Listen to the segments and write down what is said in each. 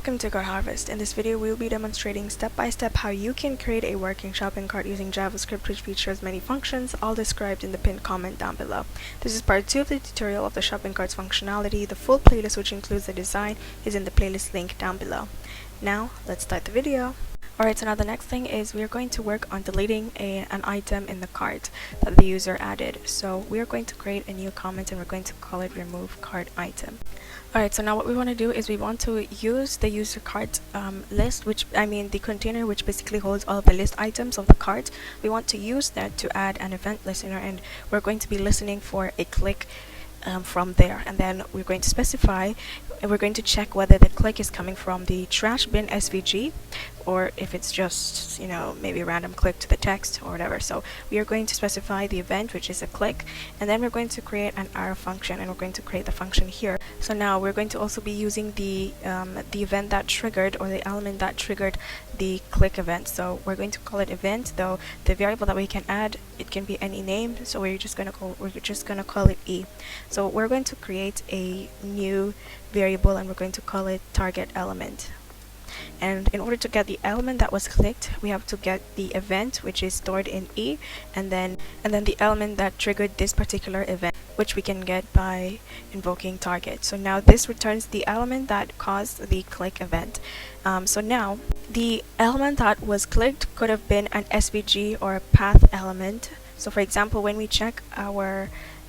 Welcome to Cart Harvest. In this video, we will be demonstrating step by step how you can create a working shopping cart using JavaScript, which features many functions, all described in the pinned comment down below. This is part 2 of the tutorial of the shopping cart's functionality. The full playlist, which includes the design, is in the playlist link down below. Now, let's start the video. Alright, so now the next thing is we are going to work on deleting an item in the cart that the user added. So we are going to create a new comment and we're going to call it remove cart item. Alright, so now what we want to do is we want to use the user cart list, the container which basically holds all of the list items of the cart. We want to use that to add an event listener, and we're going to be listening for a click from there, and then we're going to specify and we're going to check whether the click is coming from the trash bin SVG or if it's just, maybe a random click to the text or whatever. So we are going to specify the event, which is a click, and then we're going to create an arrow function, and we're going to create the function here. So now we're going to also be using the event that triggered, or the element that triggered the click event. So we're going to call it event, though the variable that we can add, it can be any name, so we're just gonna call it E. So we're going to create a new variable and we're going to call it target element. And in order to get the element that was clicked, we have to get the event, which is stored in E, and then the element that triggered this particular event, which we can get by invoking target. So now this returns the element that caused the click event. So now the element that was clicked could have been an SVG or a path element. So for example, when we check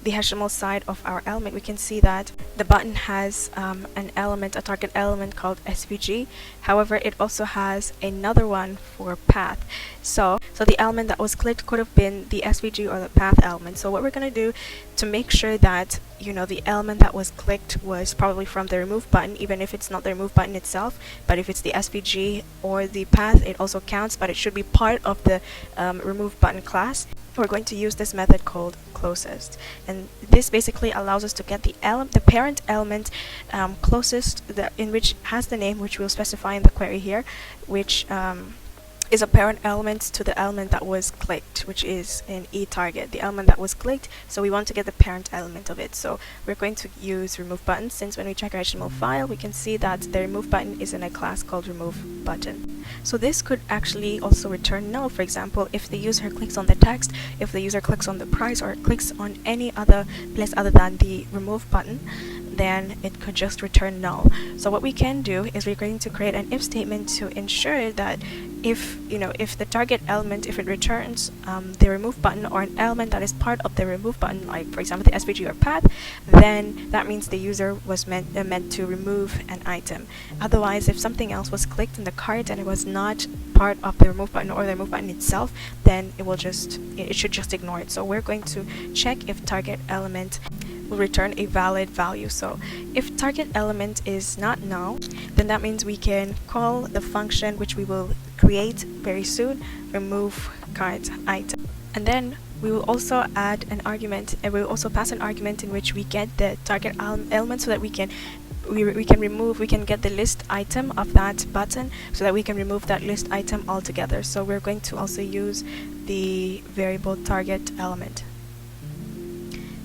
the HTML side of our element, we can see that the button has a target element called SVG. However, it also has another one for path. So the element that was clicked could have been the SVG or the path element. So what we're going to do to make sure that the element that was clicked was probably from the remove button, even if it's not the remove button itself, but if it's the SVG or the path, it also counts, but it should be part of the remove button class. We're going to use this method called closest, and this basically allows us to get the parent element closest, in which has the name, which we'll specify in the query here, which is a parent element to the element that was clicked, which is an eTarget, the element that was clicked. So we want to get the parent element of it. So we're going to use remove button, since when we check our HTML file, we can see that the remove button is in a class called remove button. So this could actually also return null. For example, if the user clicks on the text, if the user clicks on the price, or clicks on any other place other than the remove button, then it could just return null. So what we can do is we're going to create an if statement to ensure that if the target element, if it returns the remove button or an element that is part of the remove button, like for example the SVG or path, then that means the user was meant to remove an item. Otherwise, if something else was clicked in the cart and it was not part of the remove button or the remove button itself, then it should just ignore it. So we're going to check if target element will return a valid value. So if target element is not null, then that means we can call the function, which we will create very soon, remove cart item. And then we will also add an argument, and we will also pass an argument in which we get the target element, so that we can get the list item of that button, so that we can remove that list item altogether. So we're going to also use the variable target element.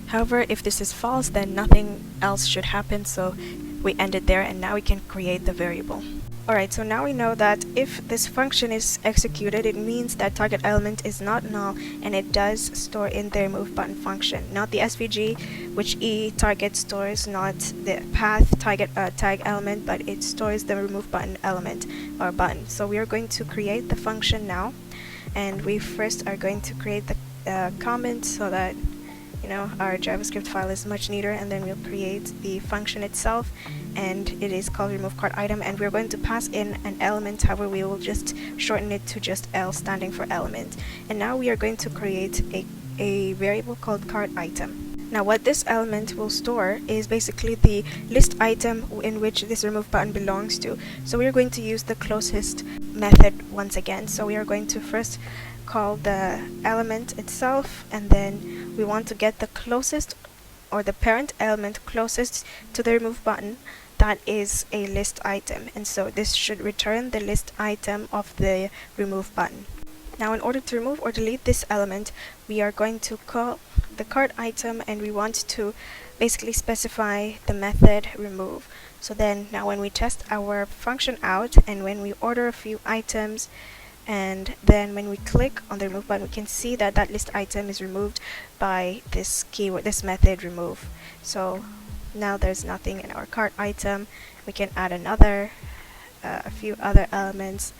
However, if this is false, then nothing else should happen, so we end it there, and now we can create the variable. Alright, so now we know that if this function is executed, it means that target element is not null, and it does store in the remove button function, not the SVG, which eTarget stores, not the path tag element, but it stores the remove button element or button. So we are going to create the function now, and we first are going to create the comment so that our JavaScript file is much neater, and then we'll create the function itself, and it is called remove cart item, and we're going to pass in an element. However, we will just shorten it to just L, standing for element. And now we are going to create a variable called cart item. Now what this element will store is basically the list item in which this remove button belongs to. So we are going to use the closest method once again. So we are going to first call the element itself, and then we want to get the closest, or the parent element closest to the remove button, that is a list item, and so this should return the list item of the remove button. Now in order to remove or delete this element, we are going to call the cart item, and we want to basically specify the method remove. So then now when we test our function out, and when we order a few items, and then when we click on the remove button, we can see that that list item is removed by this keyword, this method remove. So now there's nothing in our cart item. We can add a few other elements,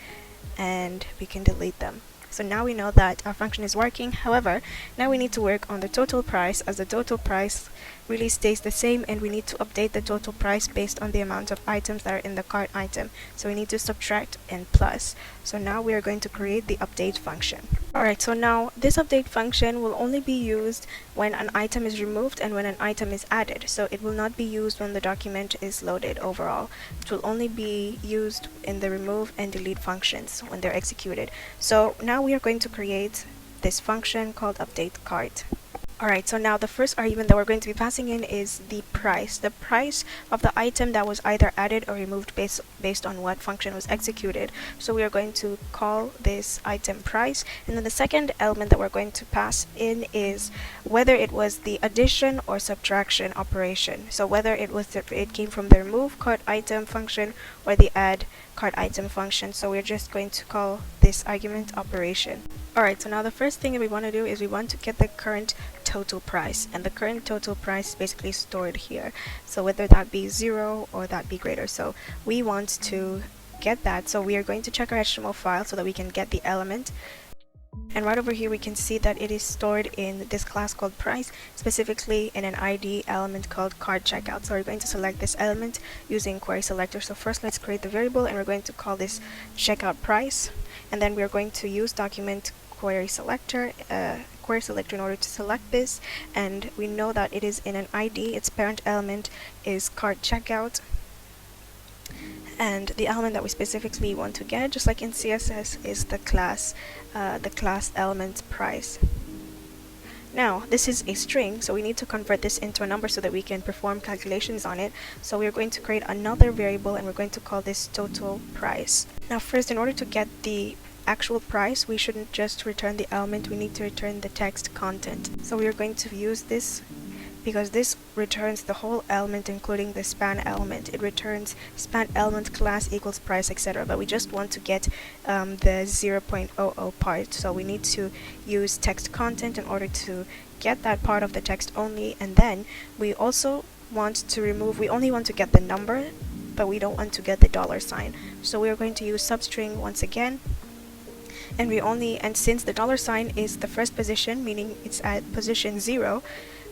and we can delete them. So now we know that our function is working. However, now we need to work on the total price, as the total price really stays the same, and we need to update the total price based on the amount of items that are in the cart item. So we need to subtract and plus. So now we are going to create the update function. Alright, so now this update function will only be used when an item is removed and when an item is added. So it will not be used when the document is loaded overall. It will only be used in the remove and delete functions when they're executed. So now we are going to create this function called update cart. Alright, so now the first argument that we're going to be passing in is the price of the item that was either added or removed based on what function was executed. So we are going to call this item price, and then the second element that we're going to pass in is whether it was the addition or subtraction operation. So whether it came from the remove cart item function or the add cart item function. So we're just going to call this argument operation. Alright, so now the first thing that we want to do is we want to get the current total price, and the current total price is basically stored here. So whether that be 0 or that be greater. So we want to get that. So we are going to check our HTML file so that we can get the element. And right over here we can see that it is stored in this class called price, specifically in an ID element called cart checkout. So we're going to select this element using query selector. So first let's create the variable, and we're going to call this checkout price, and then we're going to use document query selector in order to select this, and we know that it is in an ID. Its parent element is cart checkout, and the element that we specifically want to get, just like in CSS, is the class element price. Now this is a string, so we need to convert this into a number so that we can perform calculations on it. So we're going to create another variable, and we're going to call this total price. Now first, in order to get the actual price, we shouldn't just return the element, we need to return the text content. So we are going to use this because this returns the whole element, including the span element. It returns span element class equals price, etc. But we just want to get the 0.00 part, so we need to use text content in order to get that part of the text only. And then we also want to remove, we only want to get the number, but we don't want to get the $sign. So we are going to use substring once again. And since the $sign is the first position, meaning it's at position 0,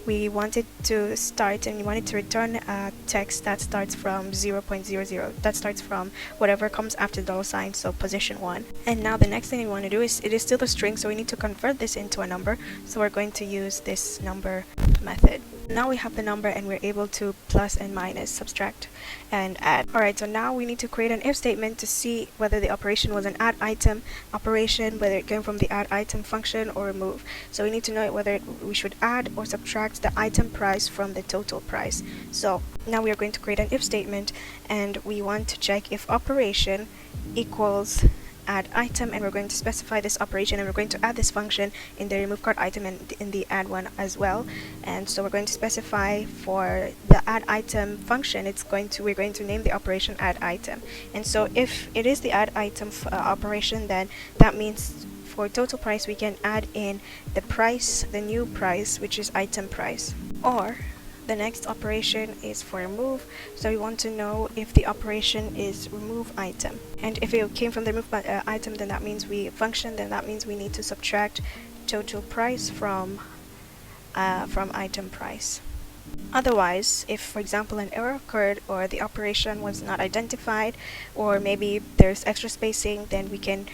we want it to start, and we want it to return a text that starts from 0.00. That starts from whatever comes after the $sign, so position 1. And now the next thing we want to do is, it is still a string, so we need to convert this into a number. So we're going to use this number method. Now we have the number, and we're able to plus and minus, subtract and add. Alright, so now we need to create an if statement to see whether the operation was an add item operation, whether it came from the add item function or remove. So we need to know whether we should add or subtract the item price from the total price. So now we are going to create an if statement, and we want to check if operation equals add item, and we're going to specify this operation, and we're going to add this function in the remove cart item and in the add one as well. And so we're going to specify for the add item function, we're going to name the operation add item. And so if it is the add item operation, then that means for total price we can add in the price, the new price, which is item price. Or the next operation is for remove, so we want to know if the operation is remove item, and if it came from the remove item, then that means we need to subtract total price from item price. Otherwise, if for example an error occurred or the operation was not identified, or maybe there's extra spacing, then we can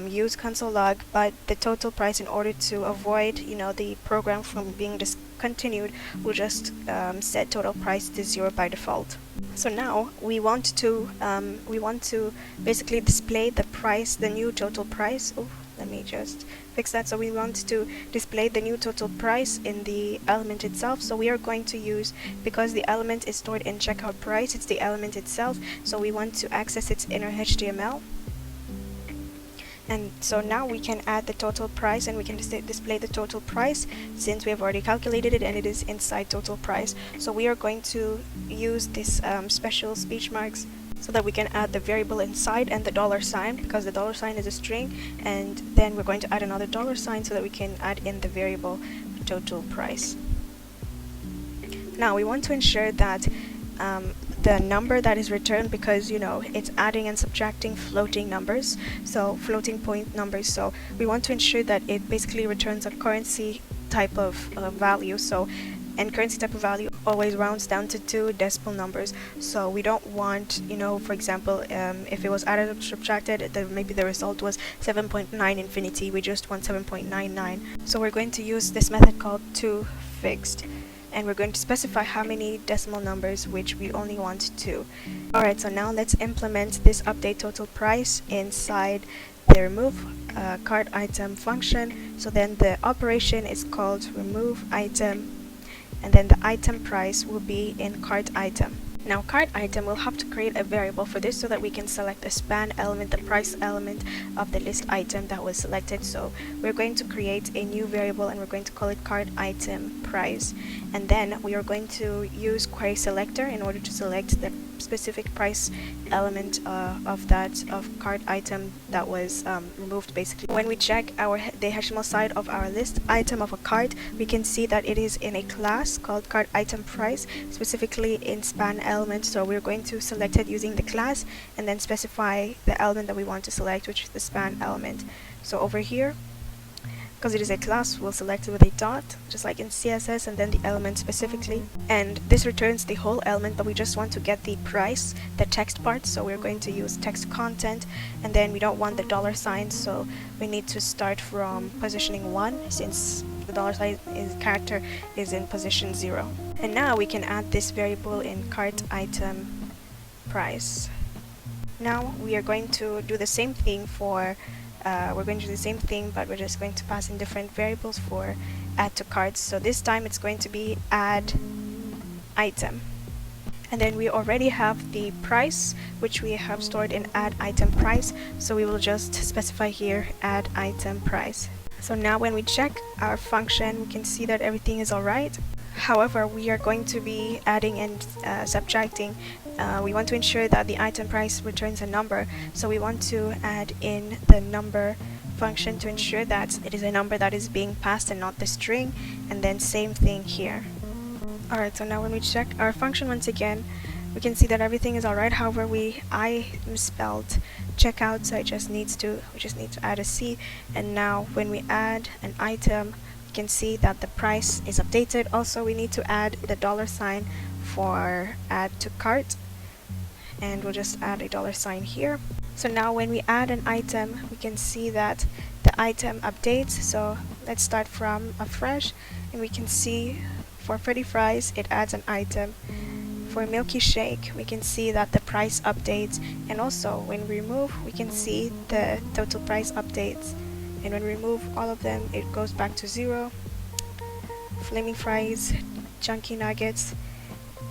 use console log, but the total price, in order to avoid the program from being discontinued, we'll just set total price to 0 by default. So now we want to basically display the price, the new total price. Let me just fix that. So we want to display the new total price in the element itself. So we are going to use, because the element is stored in checkout price, it's the element itself, so we want to access its inner HTML. And so now we can add the total price, and we can display the total price since we have already calculated it and it is inside total price. So we are going to use this special speech marks so that we can add the variable inside and the $sign, because the $sign is a string, and then we're going to add another $sign so that we can add in the variable total price. Now we want to ensure that the number that is returned, because it's adding and subtracting floating numbers, so floating point numbers, so we want to ensure that it basically returns a currency type of value. So and currency type of value always rounds down to 2 decimal numbers, so we don't want, for example, if it was added or subtracted, then maybe the result was 7.9 infinity, we just want 7.99. So we're going to use this method called toFixed, and we're going to specify how many decimal numbers, which we only want 2. Alright, so now let's implement this update total price inside the remove cart item function. So then the operation is called remove item, and then the item price will be in cart item. Now cart item will have to create a variable for this so that we can select the span element, the price element of the list item that was selected. So we're going to create a new variable and we're going to call it cart item price, and then we are going to use query selector in order to select the specific price element of cart item that was removed. Basically, when we check the HTML side of our list item of a cart, we can see that it is in a class called cart item price, specifically in span element. So we're going to select it using the class and then specify the element that we want to select, which is the span element. So over here, because it is a class, we'll select it with a dot, just like in CSS, and then the element specifically. And this returns the whole element, but we just want to get the price, the text part, so we're going to use text content, and then we don't want the $sign, so we need to start from positioning 1, since the $sign character is in position 0. And now we can add this variable in cart item price. Now we are going to do the same thing for but we're just going to pass in different variables for add to carts. So this time it's going to be add item, and then we already have the price, which we have stored in add item price, so we will just specify here add item price. So now when we check our function, we can see that everything is alright. However, we are going to be adding and subtracting. We want to ensure that the item price returns a number, so we want to add in the number function to ensure that it is a number that is being passed and not the string, and then same thing here. Alright, so now when we check our function once again, we can see that everything is alright. However, I misspelled checkout, so we just need to add a C, and now when we add an item, you can see that the price is updated. Also, we need to add the $sign for add to cart, and we'll just add a $sign here. So now when we add an item, we can see that the item updates. So let's start from afresh, and we can see for Freddy Fries it adds an item. For Milky Shake, we can see that the price updates, and also when we remove, we can see the total price updates. And when we remove all of them, it goes back to 0. Flaming Fries, Chunky Nuggets,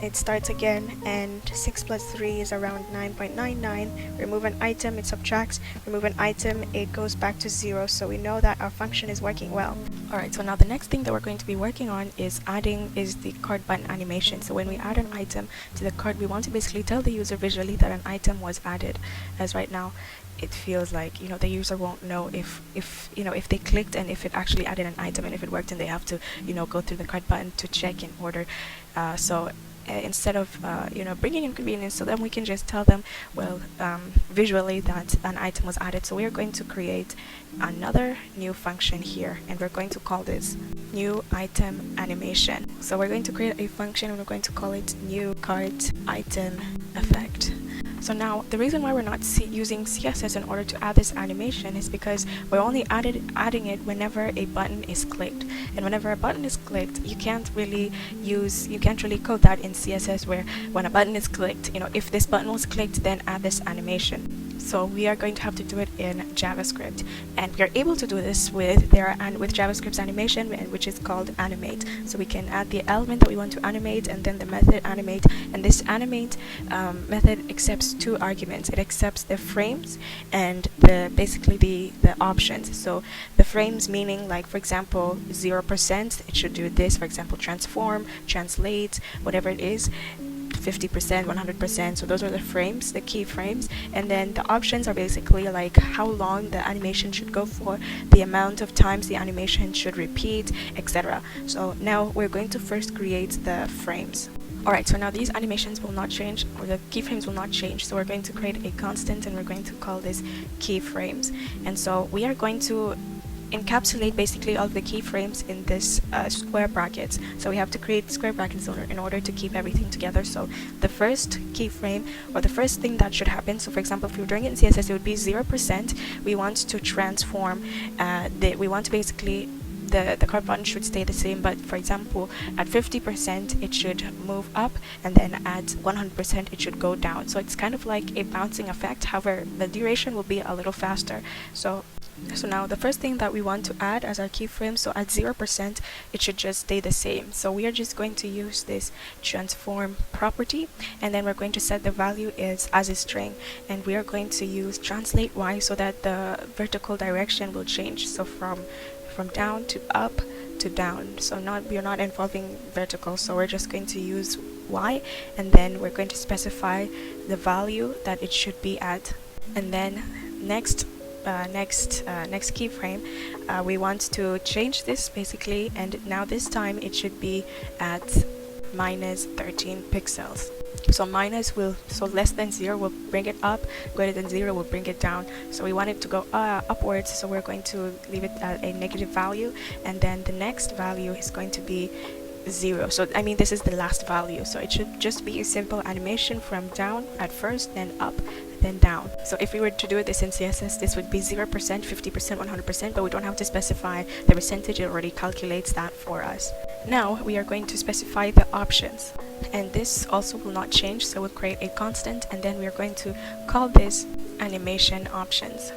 it starts again, and 6 plus 3 is around 9.99. Remove an item, it subtracts. Remove an item, it goes back to 0. So we know that our function is working well. Alright, so now the next thing that we're going to be working on is the cart button animation. So when we add an item to the cart, we want to basically tell the user visually that an item was added, as right now it feels like the user won't know if they clicked and if it actually added an item and if it worked, and they have to go through the cart button to check in order. Instead of bringing inconvenience, so then we can just tell them, well, visually that an item was added. So we are going to create another new function here, and we're going to call this new item animation. So we're going to create a function and we're going to call it new cart item effect. So now the reason why we're not using CSS in order to add this animation is because we're only adding it whenever a button is clicked, and whenever a button is clicked, you can't really code that in CSS, where when a button is clicked, if this button was clicked, then add this animation. So we are going to have to do it in JavaScript, and we are able to do this with JavaScript's animation, which is called animate. So we can add the element that we want to animate and then the method animate, and this animate method accepts two arguments. It accepts the frames and basically the options. So the frames meaning, like for example 0%, it should do this, for example transform, translate, whatever it is, 50%, 100%. So those are the frames, the key frames. And then the options are basically like how long the animation should go for, the amount of times the animation should repeat, etc. So now we're going to first create the frames. Alright, so now these animations will not change, or the keyframes will not change. So we're going to create a constant and we're going to call this keyframes. And so we are going to encapsulate basically all of the keyframes in this square brackets. So we have to create square brackets in order to keep everything together. So the first keyframe, or the first thing that should happen, so for example if we were doing it in CSS, it would be 0%. We want to transform, we want to basically the card button should stay the same, but for example at 50% it should move up, and then at 100% it should go down. So it's kind of like a bouncing effect. However, the duration will be a little faster. So now the first thing that we want to add as our keyframe, so at 0% it should just stay the same. So we are just going to use this transform property, and then we're going to set the value as a string, and we are going to use translate y so that the vertical direction will change. So from down to up to down. So we are not involving vertical, so we're just going to use y, and then we're going to specify the value that it should be at. And then next keyframe, we want to change this basically, and now this time it should be at minus 13 pixels. So less than 0 will bring it up, greater than 0 will bring it down. So we want it to go upwards, so we're going to leave it at a negative value, and then the next value is going to be 0. So I mean this is the last value, so it should just be a simple animation from down at first, then up, then down. So if we were to do this in CSS, this would be 0%, 50%, 100%, but we don't have to specify the percentage. It already calculates that for us. Now we are going to specify the options, and this also will not change, so we'll create a constant, and then we are going to call this animation options.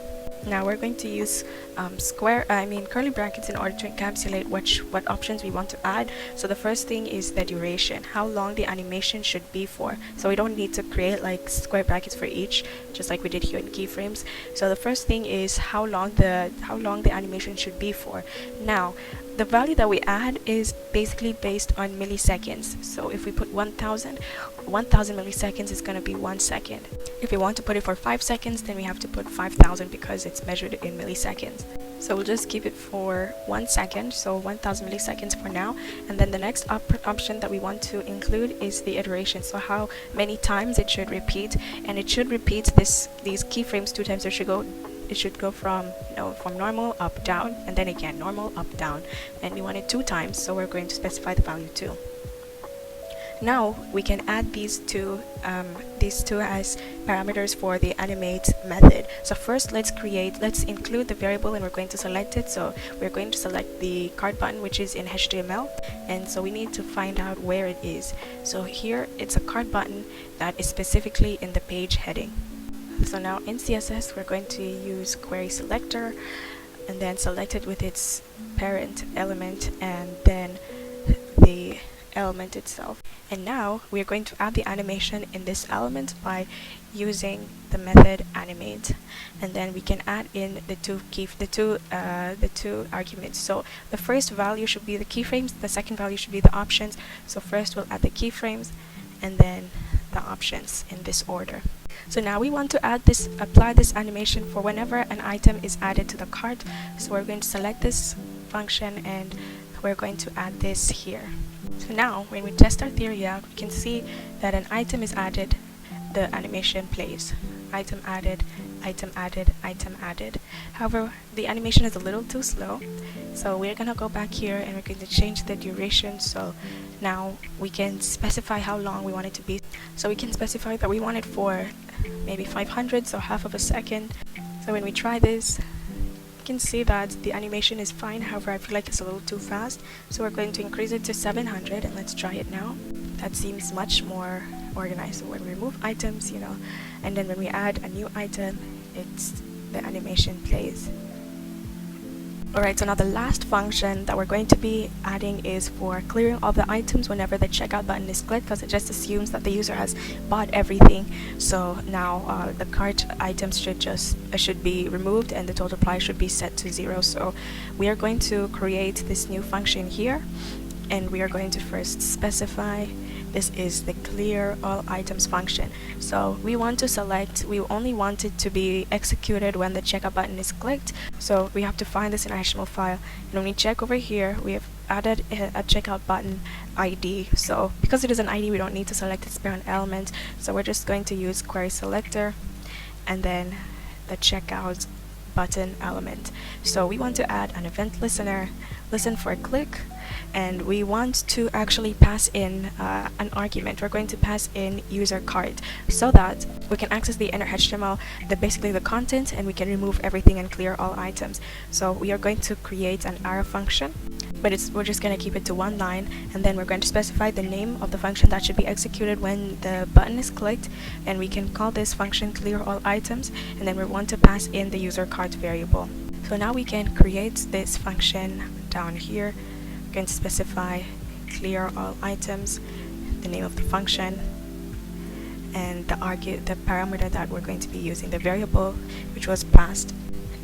Now we're going to use curly brackets in order to encapsulate what options we want to add. So the first thing is the duration, how long the animation should be for. So we don't need to create like square brackets for each, just like we did here in keyframes. So the first thing is how long the animation should be for. Now the value that we add is basically based on milliseconds. So if we put 1000 milliseconds is going to be 1 second. If we want to put it for 5 seconds, then we have to put 5000 because it's measured in milliseconds. So we'll just keep it for 1 second, so 1000 milliseconds for now. And then the next option that we want to include is the iteration, so how many times it should repeat, and it should repeat these keyframes 2 times. It should go from normal up down, and then again normal up down, and we want it 2 times, so we're going to specify the value 2. Now we can add these two as parameters for the animate method. So first let's include the variable, and we're going to select it. So we're going to select the card button, which is in HTML, and so we need to find out where it is. So here it's a card button that is specifically in the page heading. So now in CSS we're going to use query selector, and then select it with its parent element and then the element itself. And now we are going to add the animation in this element by using the method animate, and then we can add in the two arguments. So the first value should be the keyframes, the second value should be the options. So first we'll add the keyframes and then the options in this order. So now we want to apply this animation for whenever an item is added to the cart. So we're going to select this function and we're going to add this here. So now when we test our theory out, we can see that an item is added, the animation plays. Item added, item added, item added. However, the animation is a little too slow, so we're gonna go back here and we're going to change the duration. So now we can specify how long we want it to be. So we can specify that we want it for maybe 500, so half of a second. So when we try this, you can see that the animation is fine. However, I feel like it's a little too fast, so we're going to increase it to 700, and let's try it now. That seems much more organized. So when we remove items, and then when we add a new item, the animation plays. Alright, so now the last function that we're going to be adding is for clearing all the items whenever the checkout button is clicked, because it just assumes that the user has bought everything. So now the cart items should be removed and the total price should be set to 0. So we are going to create this new function here, and we are going to first specify this is the clear all items function. So we want to select, we only want it to be executed when the checkout button is clicked. So we have to find this in our HTML file, and when we check over here, we have added a checkout button ID. So because it is an ID, we don't need to select its parent element, so we're just going to use query selector and then the checkout button element. So we want to add an event listener, listen for a click, and we want to actually pass in an argument. We're going to pass in user cart so that we can access the inner HTML, basically the content, and we can remove everything and clear all items. So we are going to create an arrow function, but we're just going to keep it to one line, and then we're going to specify the name of the function that should be executed when the button is clicked, and we can call this function clear all items, and then we want to pass in the user cart variable. So now we can create this function down here. We're going to specify clear all items, the name of the function, and the parameter that we're going to be using, the variable which was passed.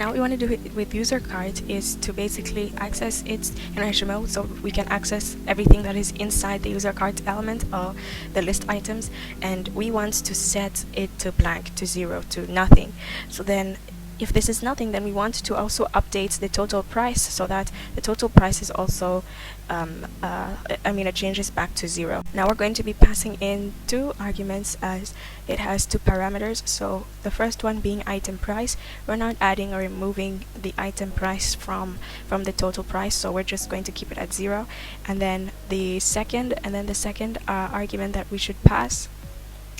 Now what we want to do with user cart is to basically access its inner HTML, so we can access everything that is inside the user cart element of the list items, and we want to set it to blank, to 0, to nothing. So then if this is nothing, then we want to also update the total price so that the total price is also it changes back to 0. Now we're going to be passing in two arguments, as it has two parameters. So the first one being item price. We're not adding or removing the item price from the total price, so we're just going to keep it at 0. And then the second argument that we should pass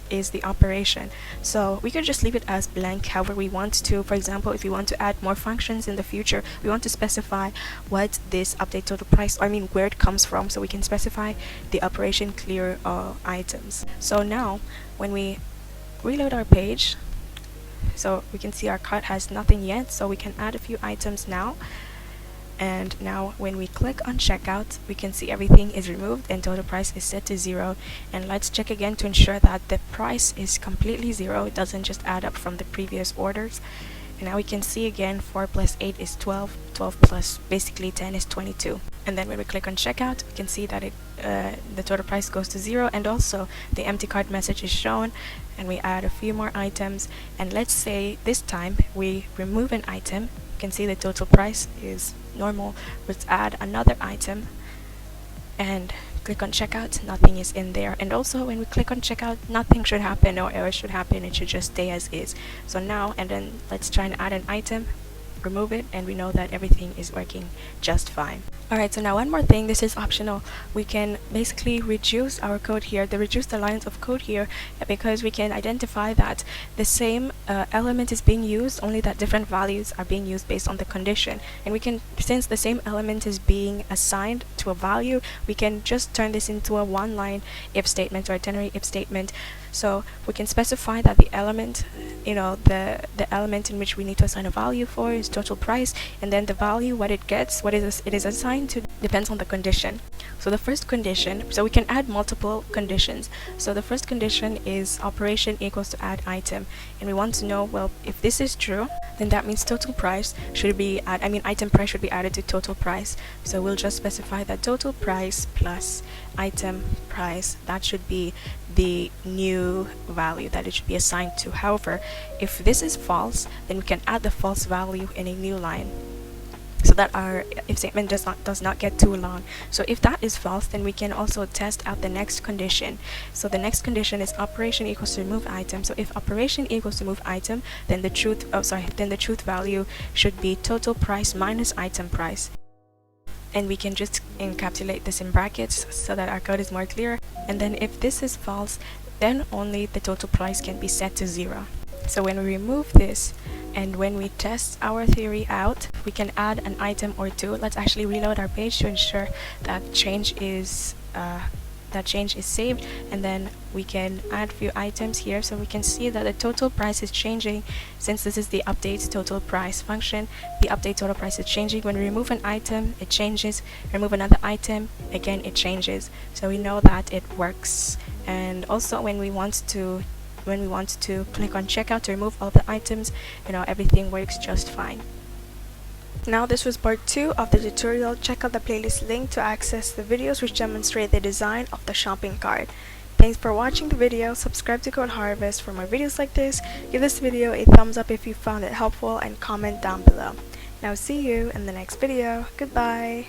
is the operation. So we could just leave it as blank however we want to. For example, if we want to add more functions in the future, we want to specify what this update total price, where it comes from, so we can specify the operation clear all items. So now when we reload our page, so we can see our cart has nothing yet, so we can add a few items now. And now when we click on checkout, we can see everything is removed and total price is set to 0. And let's check again to ensure that the price is completely 0. It doesn't just add up from the previous orders. And now we can see again 4 plus 8 is 12, 12 plus basically 10 is 22. And then when we click on checkout, we can see that the total price goes to 0, and also the empty cart message is shown, and we add a few more items. And let's say this time we remove an item, you can see the total price is normal. Let's add another item and click on checkout, nothing is in there. And also when we click on checkout, nothing should happen, no error should happen, it should just stay as is. So now, and then let's try and add an item, remove it, and we know that everything is working just fine. Alright, so now one more thing, this is optional. We can basically reduce our code here, reduce the lines of code here, because we can identify that the same element is being used, only that different values are being used based on the condition. And we can, since the same element is being assigned to a value, we can just turn this into a one-line if statement or a ternary if statement. So we can specify that the element, the element in which we need to assign a value for is total price, and then the value, what it gets, it is assigned to, depends on the condition. So the first condition, so we can add multiple conditions. So the first condition is operation equals to add item, and we want to know, well, if this is true, then that means total price should be item price should be added to total price. So we'll just specify that total price plus item price, that should be the new value that it should be assigned to. However, if this is false, then we can add the false value in a new line, so that our if statement does not get too long. So if that is false, then we can also test out the next condition. So the next condition is operation equals to remove item. So if operation equals to move item, then the truth value should be total price minus item price. And we can just encapsulate this in brackets so that our code is more clear. And then if this is false, then only the total price can be set to 0. So when we remove this and when we test our theory out, we can add an item or two. Let's actually reload our page to ensure that change is that change is saved, and then we can add few items here, so we can see that the total price is changing. Since this is the update total price function, the update total price is changing. When we remove an item, it changes. Remove another item, again it changes. So we know that it works. And also when we want to click on checkout to remove all the items, everything works just fine. Now this was part 2 of the tutorial. Check out the playlist link to access the videos which demonstrate the design of the shopping cart. Thanks for watching the video. Subscribe to Code Harvest for more videos like this. Give this video a thumbs up if you found it helpful, and comment down below. Now see you in the next video. Goodbye!